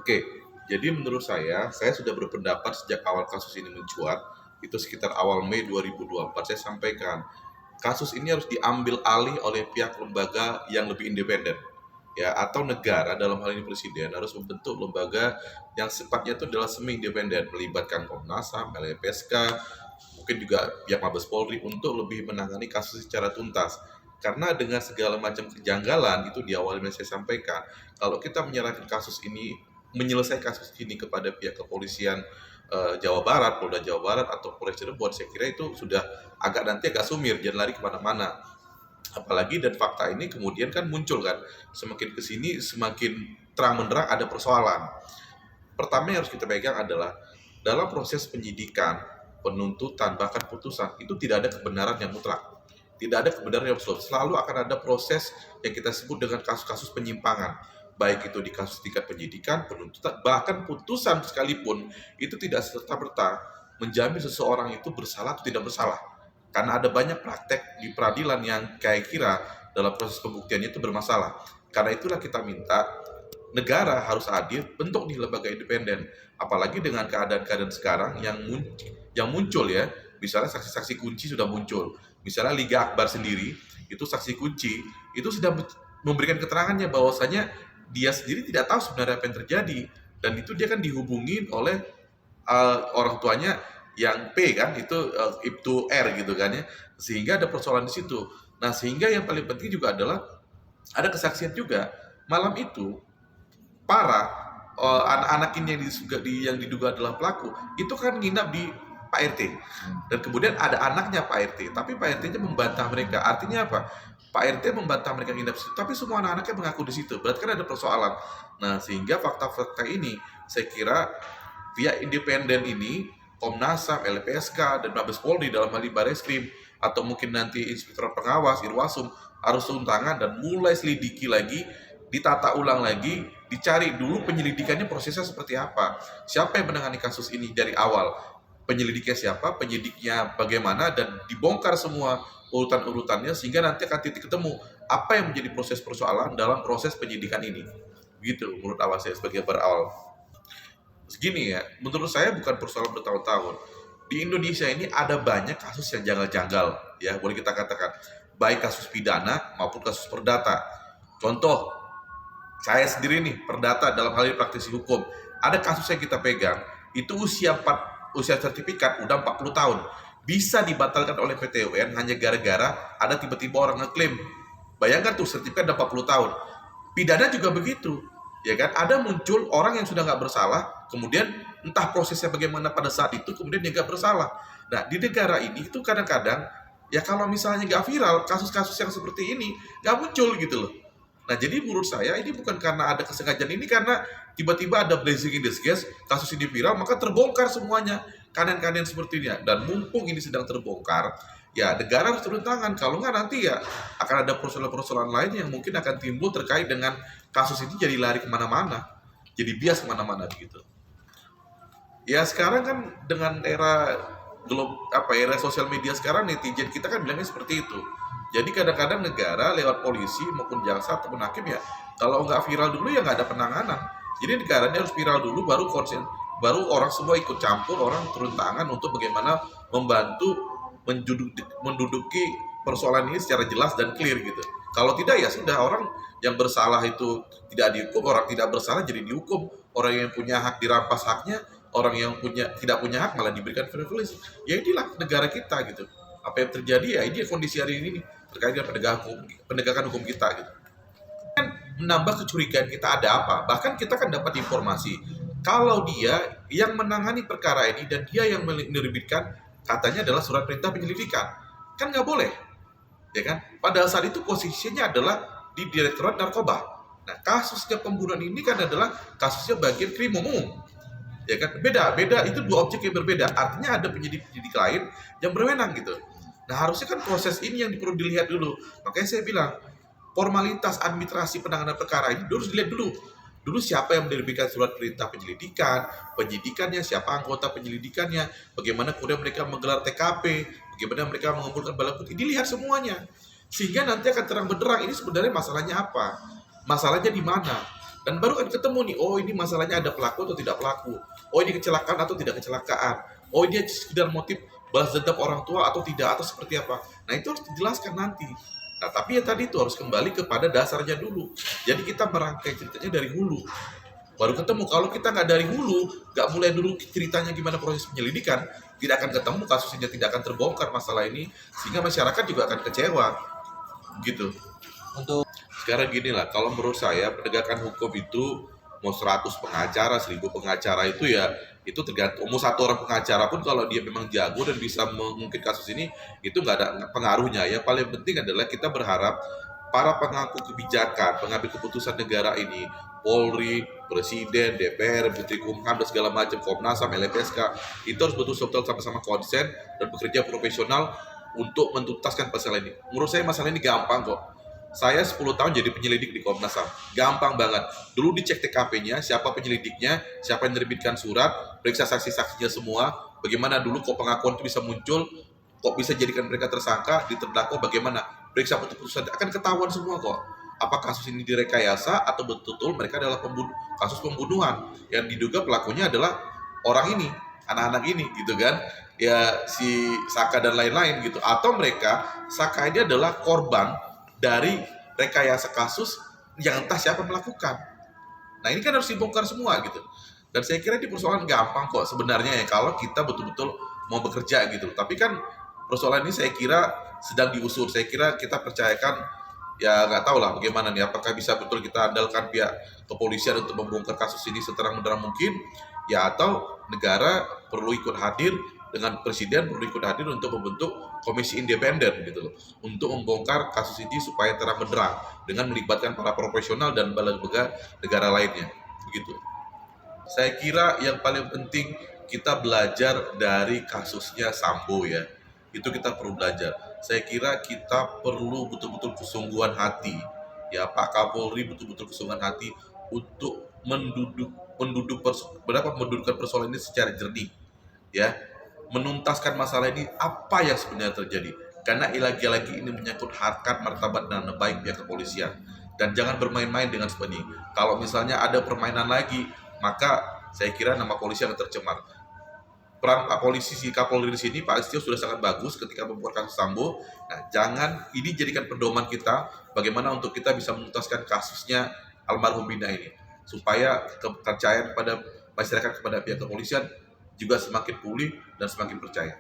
Oke, jadi menurut saya sudah berpendapat sejak awal kasus ini mencuat, itu sekitar awal Mei 2024, saya sampaikan, kasus ini harus diambil alih oleh pihak lembaga yang lebih independen. Ya, atau negara dalam hal ini presiden harus membentuk lembaga yang sifatnya itu adalah semi independen, melibatkan Komnas HAM, LPSK, mungkin juga pihak Mabes Polri untuk lebih menangani kasus secara tuntas. Karena dengan segala macam kejanggalan itu di awal yang saya sampaikan, kalau kita menyerahkan kasus ini, menyelesaikan kasus ini kepada pihak kepolisian Jawa Barat, Polda Jawa Barat atau Polres Cirebon, saya kira itu sudah agak sumir, jangan lari kemana-mana. Apalagi dan fakta ini kemudian kan muncul kan, semakin kesini semakin terang menerang ada persoalan. Pertama yang harus kita pegang adalah dalam proses penyidikan, penuntutan, bahkan putusan, itu tidak ada kebenaran yang mutlak. Tidak ada kebenaran yang absolut. Selalu akan ada proses yang kita sebut dengan kasus-kasus penyimpangan. Baik itu di kasus tingkat penyidikan, penuntutan, bahkan putusan sekalipun, itu tidak serta-merta menjamin seseorang itu bersalah atau tidak bersalah. Karena ada banyak praktek di peradilan yang kayak kira dalam proses pembuktiannya itu bermasalah. Karena itulah kita minta negara harus adil, bentuk di lembaga independen. Apalagi dengan keadaan-keadaan sekarang yang muncul ya, misalnya saksi-saksi kunci sudah muncul. Misalnya Liga Akbar sendiri, itu saksi kunci, itu sudah memberikan keterangannya bahwasanya dia sendiri tidak tahu sebenarnya apa yang terjadi. Dan itu dia kan dihubungin oleh orang tuanya yang P kan, itu Ibtu R gitu kan ya. Sehingga ada persoalan di situ. Nah, sehingga yang paling penting juga adalah ada kesaksian juga. Malam itu para anak-anak ini yang diduga adalah pelaku itu kan nginap di Pak RT, dan kemudian ada anaknya Pak RT, tapi Pak RT-nya membantah mereka. Artinya apa? Pak RT membantah mereka nginap di situ, tapi semua anak-anaknya mengaku di situ. Berarti kan ada persoalan. Nah, sehingga fakta-fakta ini saya kira pihak independen ini, Komnas HAM, LPSK, dan Mabes Polri dalam hal ini Bareskrim, atau mungkin nanti Inspektorat Pengawas, Irwasum, harus turun tangan dan mulai selidiki lagi, ditata ulang lagi, dicari dulu penyelidikannya prosesnya seperti apa. Siapa yang menangani kasus ini dari awal? Penyelidiknya siapa, penyidiknya bagaimana, dan dibongkar semua urutan-urutannya sehingga nanti akan titik ketemu apa yang menjadi proses persoalan dalam proses penyidikan ini. Begitu menurut awal saya sebagai berawal. Segini ya, menurut saya bukan persoalan bertahun-tahun. Di Indonesia ini ada banyak kasus yang janggal-janggal, ya boleh kita katakan, baik kasus pidana maupun kasus perdata. Contoh, saya sendiri nih, perdata dalam hal ini praktisi hukum, ada kasus yang kita pegang, itu usia sertifikat udah 40 tahun. Bisa dibatalkan oleh PT UN hanya gara-gara ada tiba-tiba orang ngeklaim. Bayangkan tuh, sertifikat udah 40 tahun. Pidana juga begitu, ya kan? Ada muncul orang yang sudah nggak bersalah, kemudian entah prosesnya bagaimana pada saat itu, kemudian dia nggak bersalah. Nah, di negara ini itu kadang-kadang, ya kalau misalnya nggak viral, kasus-kasus yang seperti ini nggak muncul gitu loh. Nah, jadi menurut saya ini bukan karena ada kesengajaan, ini karena tiba-tiba ada blessing in disguise, kasus ini viral, maka terbongkar semuanya, kanan-kanan seperti ini. Dan mumpung ini sedang terbongkar, ya negara harus turun tangan. Kalau nggak nanti ya akan ada persoalan-persoalan lain yang mungkin akan timbul terkait dengan kasus ini, jadi lari kemana-mana, jadi bias kemana-mana begitu. Ya sekarang kan dengan era sosial media sekarang, netizen kita kan bilangnya seperti itu. Jadi kadang-kadang negara lewat polisi maupun jaksa ataupun hakim ya, kalau nggak viral dulu ya nggak ada penanganan. Jadi negaranya harus viral dulu, baru konsen, baru orang semua ikut campur, orang turun tangan untuk bagaimana membantu menduduki persoalan ini secara jelas dan clear gitu. Kalau tidak ya sudah, orang yang bersalah itu tidak dihukum, orang tidak bersalah jadi dihukum, orang yang punya hak dirampas haknya, orang yang tidak punya hak malah diberikan privilege. Ya inilah negara kita gitu. Apa yang terjadi ya ini kondisi hari ini nih, terkait dengan penegakan hukum kita gitu. Menambah kecurigaan kita ada apa. Bahkan kita kan dapat informasi kalau dia yang menangani perkara ini dan dia yang menerbitkan, katanya adalah surat perintah penyelidikan. Kan nggak boleh, ya kan? Pada saat itu posisinya adalah di Direktorat Narkoba. Nah, kasusnya pembunuhan ini kan adalah kasusnya bagian krim umum, ya kan? Beda itu dua objek yang berbeda. Artinya ada penyidik lain yang berwenang gitu. Nah, harusnya kan proses ini yang perlu dilihat dulu. Makanya saya bilang, formalitas administrasi penanganan perkara ini harus dilihat dulu. Dulu siapa yang menerbitkan surat perintah penyelidikan, penyidikannya, siapa anggota penyelidikannya, bagaimana kemudian mereka menggelar TKP, bagaimana mereka mengumpulkan barang bukti, dilihat semuanya. Sehingga nanti akan terang benderang ini sebenarnya masalahnya apa, masalahnya di mana. Dan baru kan ketemu nih, oh ini masalahnya ada pelaku atau tidak pelaku, oh ini kecelakaan atau tidak kecelakaan, oh ini sekedar motif balas dendam orang tua atau tidak, atau seperti apa. Nah itu harus dijelaskan nanti. Nah tapi ya tadi itu harus kembali kepada dasarnya dulu. Jadi kita merangkai ceritanya dari hulu, baru ketemu. Kalau kita nggak dari hulu, nggak mulai dulu ceritanya gimana proses penyelidikan, tidak akan ketemu, kasusnya tidak akan terbongkar masalah ini, sehingga masyarakat juga akan kecewa gitu. Untuk Sekarang gini lah, kalau menurut saya penegakan hukum itu mau 100 pengacara, 1000 pengacara itu ya itu tergantung. Mau satu orang pengacara pun kalau dia memang jago dan bisa mengungkit kasus ini, itu nggak ada pengaruhnya. Yang paling penting adalah kita berharap para pemangku kebijakan, pengambil keputusan negara ini, Polri, Presiden, DPR, Menteri Hukum dan segala macam, Komnas HAM, LPSK, itu harus betul-betul sama-sama konsen dan bekerja profesional untuk menuntaskan masalah ini. Menurut saya masalah ini gampang kok. Saya 10 tahun jadi penyelidik di Komnas HAM. Gampang banget. Dulu dicek TKP-nya, siapa penyelidiknya, siapa yang menerbitkan surat, periksa saksi-saksinya semua, bagaimana dulu kok pengakuan itu bisa muncul, kok bisa jadikan mereka tersangka, diterdakwa bagaimana, periksa putusan, akan ketahuan semua kok. Apa kasus ini direkayasa atau betul-betul mereka adalah kasus pembunuhan yang diduga pelakunya adalah orang ini, anak-anak ini gitu kan. Ya si Saka dan lain-lain gitu. Atau mereka, Saka ini adalah korban dari rekayasa kasus yang entah siapa melakukan. Nah ini kan harus dibongkar semua gitu. Dan saya kira di persoalan gampang kok sebenarnya ya kalau kita betul-betul mau bekerja gitu. Tapi kan persoalan ini saya kira sedang diusur. Saya kira kita percayakan, ya nggak tahu lah bagaimana nih. Apakah bisa betul kita andalkan pihak kepolisian untuk membongkar kasus ini seterang-menerang mungkin, ya atau negara perlu ikut hadir dengan presiden perlu ikut hadir untuk membentuk komisi independen gitu loh, untuk membongkar kasus ini supaya terang benderang dengan melibatkan para profesional dan lembaga negara lainnya begitu. Saya kira yang paling penting kita belajar dari kasusnya Sambo ya. Itu kita perlu belajar. Saya kira kita perlu betul-betul kesungguhan hati. Ya Pak Kapolri betul-betul kesungguhan hati untuk mendudukkan persoalan ini secara jernih. Ya, menuntaskan masalah ini apa yang sebenarnya terjadi. Karena lagi-lagi ini menyangkut harkat, martabat, dan nama baik pihak kepolisian. Dan jangan bermain-main dengan seperti ini. Kalau misalnya ada permainan lagi, maka saya kira nama polisi akan tercemar. Peran Pak Polisi si Kapolri di sini Pak Listio sudah sangat bagus ketika membuat kasus Sambo. Nah, jangan ini jadikan pedoman kita bagaimana untuk kita bisa menuntaskan kasusnya almarhum Bina ini supaya kepercayaan pada masyarakat kepada pihak kepolisian juga semakin pulih dan semakin percaya.